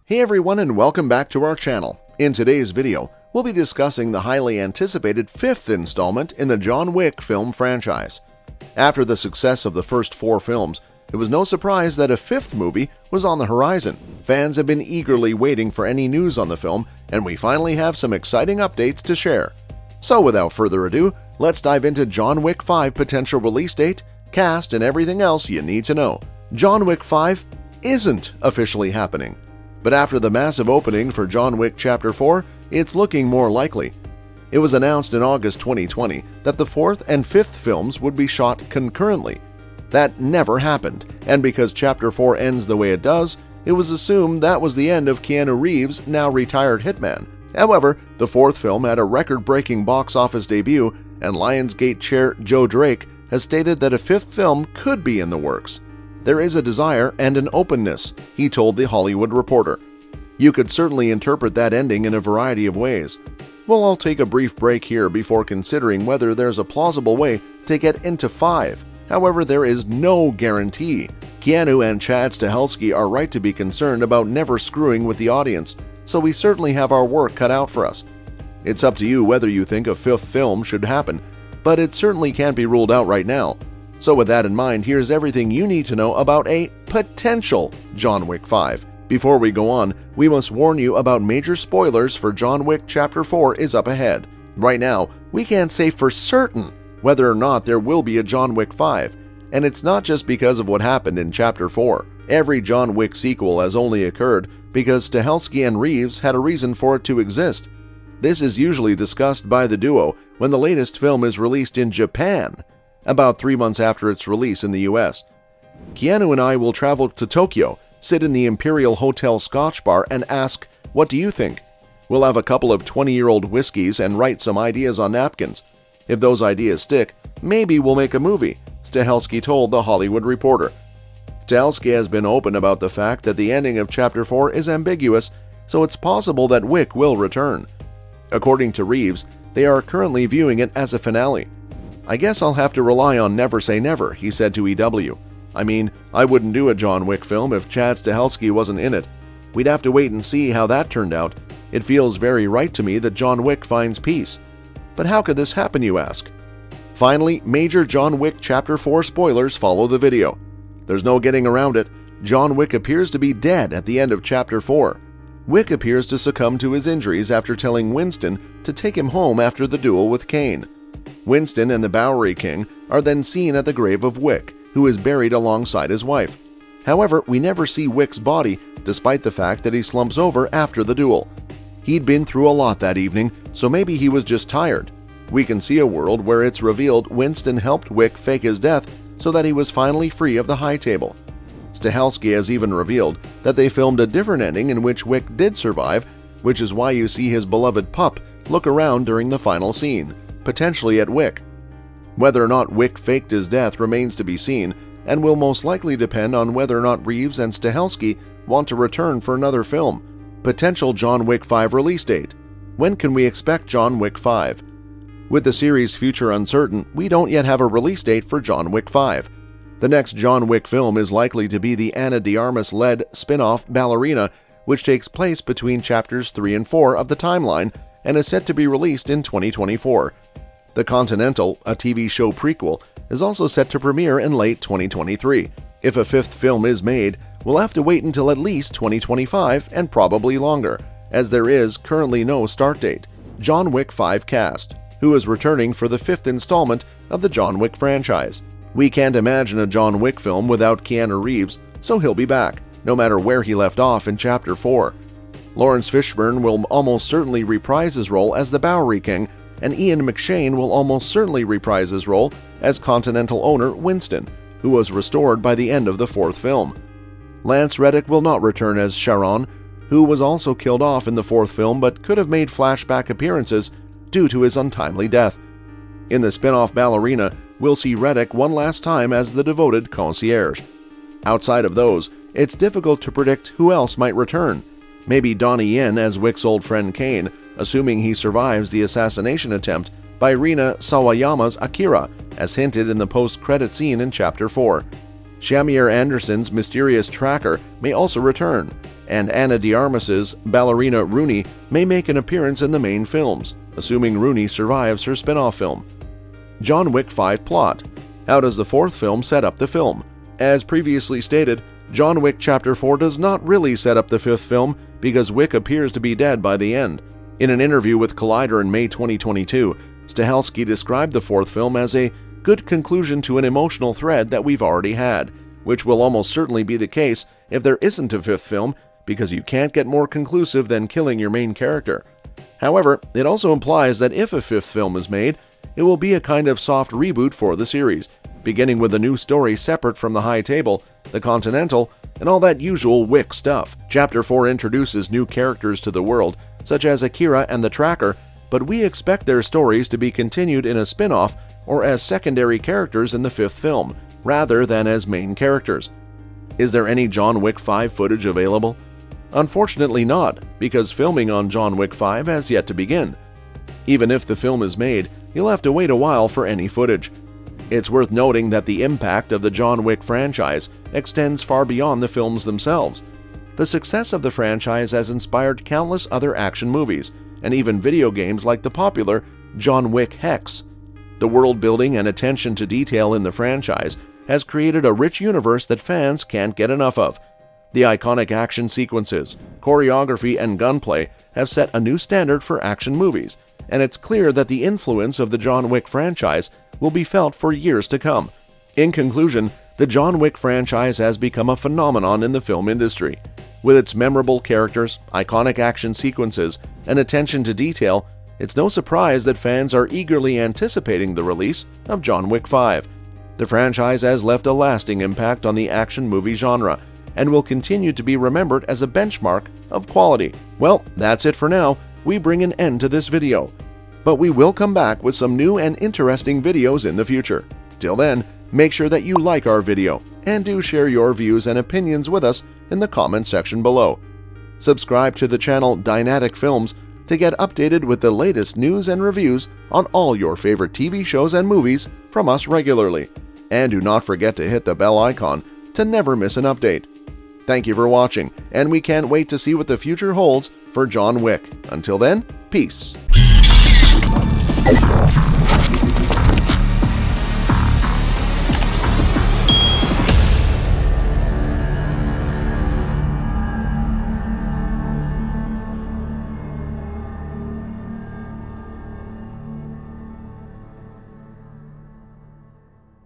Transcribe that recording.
Hey everyone, and welcome back to our channel. In today's video, we'll be discussing the highly anticipated fifth installment in the John Wick film franchise. After the success of the first 4 films, it was no surprise that a 5th movie was on the horizon. Fans have been eagerly waiting for any news on the film, and we finally have some exciting updates to share. So without further ado, let's dive into John Wick 5 potential release date, cast, and everything else you need to know. John Wick 5 isn't officially happening, but after the massive opening for John Wick Chapter 4, it's looking more likely. It was announced in August 2020 that the 4th and 5th films would be shot concurrently. That never happened, and because Chapter 4 ends the way it does, it was assumed that was the end of Keanu Reeves' now retired hitman. However, the 4th film had a record-breaking box office debut, and Lionsgate chair Joe Drake has stated that a 5th film could be in the works. There is a desire and an openness, he told The Hollywood Reporter. You could certainly interpret that ending in a variety of ways. Well, I'll take a brief break here before considering whether there's a plausible way to get into 5. However, there is no guarantee. Keanu and Chad Stahelski are right to be concerned about never screwing with the audience, so we certainly have our work cut out for us. It's up to you whether you think a 5th film should happen, but it certainly can't be ruled out right now. So with that in mind, here's everything you need to know about a potential John Wick 5. Before we go on, we must warn you about major spoilers for John Wick Chapter 4 is up ahead. Right now, we can't say for certain whether or not there will be a John Wick 5, and it's not just because of what happened in Chapter 4. Every John Wick sequel has only occurred because Stahelski and Reeves had a reason for it to exist. This is usually discussed by the duo when the latest film is released in Japan, about 3 months after its release in the US. Keanu and I will travel to Tokyo, sit in the Imperial Hotel Scotch Bar, and ask, "What do you think?" We'll have a couple of 20-year-old whiskeys and write some ideas on napkins. If those ideas stick, maybe we'll make a movie, Stahelski told The Hollywood Reporter. Stahelski has been open about the fact that the ending of Chapter 4 is ambiguous, so it's possible that Wick will return. According to Reeves, they are currently viewing it as a finale. "I guess I'll have to rely on never say never," he said to EW. "I mean, I wouldn't do a John Wick film if Chad Stahelski wasn't in it. We'd have to wait and see how that turned out. It feels very right to me that John Wick finds peace." But how could this happen, you ask? Finally, major John Wick Chapter 4 spoilers follow the video. There's no getting around it. John Wick appears to be dead at the end of Chapter 4. Wick appears to succumb to his injuries after telling Winston to take him home after the duel with Kane. Winston and the Bowery King are then seen at the grave of Wick, who is buried alongside his wife. However, we never see Wick's body, despite the fact that he slumps over after the duel. He'd been through a lot that evening, so maybe he was just tired. We can see a world where it's revealed Winston helped Wick fake his death so that he was finally free of the high table. Stahelski has even revealed that they filmed a different ending in which Wick did survive, which is why you see his beloved pup look around during the final scene, potentially at Wick. Whether or not Wick faked his death remains to be seen, and will most likely depend on whether or not Reeves and Stahelski want to return for another film. Potential John Wick 5 release date. When can we expect John Wick 5? With the series' future uncertain, we don't yet have a release date for John Wick 5. The next John Wick film is likely to be the Ana de Armas-led spin-off Ballerina, which takes place between Chapters 3 and 4 of the timeline and is set to be released in 2024. The Continental, a TV show prequel, is also set to premiere in late 2023. If a 5th film is made, we'll have to wait until at least 2025 and probably longer, as there is currently no start date. John Wick 5 cast, who is returning for the 5th installment of the John Wick franchise. We can't imagine a John Wick film without Keanu Reeves, so he'll be back, no matter where he left off in Chapter 4. Lawrence Fishburne will almost certainly reprise his role as the Bowery King, and Ian McShane will almost certainly reprise his role as Continental owner Winston, who was restored by the end of the 4th film. Lance Reddick will not return as Charon, who was also killed off in the 4th film but could have made flashback appearances due to his untimely death. In the spin-off Ballerina, we'll see Reddick one last time as the devoted concierge. Outside of those, it's difficult to predict who else might return. Maybe Donnie Yen as Wick's old friend Kane, assuming he survives the assassination attempt by Rina Sawayama's Akira, as hinted in the post-credit scene in Chapter 4. Shamir Anderson's mysterious tracker may also return. and Ana de Armas's ballerina Rooney may make an appearance in the main films, assuming Rooney survives her spin-off film. John Wick 5 plot. How does the fourth film set up the film? As previously stated, John Wick Chapter 4 does not really set up the fifth film because Wick appears to be dead by the end. In an interview with Collider in May 2022, Stahelski described the fourth film as a good conclusion to an emotional thread that we've already had, which will almost certainly be the case if there isn't a fifth film, because you can't get more conclusive than killing your main character. However, it also implies that if a fifth film is made, it will be a kind of soft reboot for the series, beginning with a new story separate from the High Table, the Continental, and all that usual Wick stuff. Chapter 4 introduces new characters to the world, such as Akira and the Tracker, but we expect their stories to be continued in a spin-off or as secondary characters in the fifth film, rather than as main characters. Is there any John Wick 5 footage available? Unfortunately not, because filming on John Wick 5 has yet to begin. Even if the film is made, you'll have to wait a while for any footage. It's worth noting that the impact of the John Wick franchise extends far beyond the films themselves. The success of the franchise has inspired countless other action movies, and even video games like the popular John Wick Hex. The world building and attention to detail in the franchise has created a rich universe that fans can't get enough of. The iconic action sequences, choreography, and gunplay have set a new standard for action movies, and it's clear that the influence of the John Wick franchise will be felt for years to come. In conclusion, the John Wick franchise has become a phenomenon in the film industry. With its memorable characters, iconic action sequences, and attention to detail, it's no surprise that fans are eagerly anticipating the release of John Wick 5. The franchise has left a lasting impact on the action movie genre, and will continue to be remembered as a benchmark of quality. Well, that's it for now. We bring an end to this video. But we will come back with some new and interesting videos in the future. Till then, make sure that you like our video, and do share your views and opinions with us in the comment section below. Subscribe to the channel Dynatic Films to get updated with the latest news and reviews on all your favorite TV shows and movies from us regularly. And do not forget to hit the bell icon to never miss an update. Thank you for watching, and we can't wait to see what the future holds for John Wick. Until then, peace.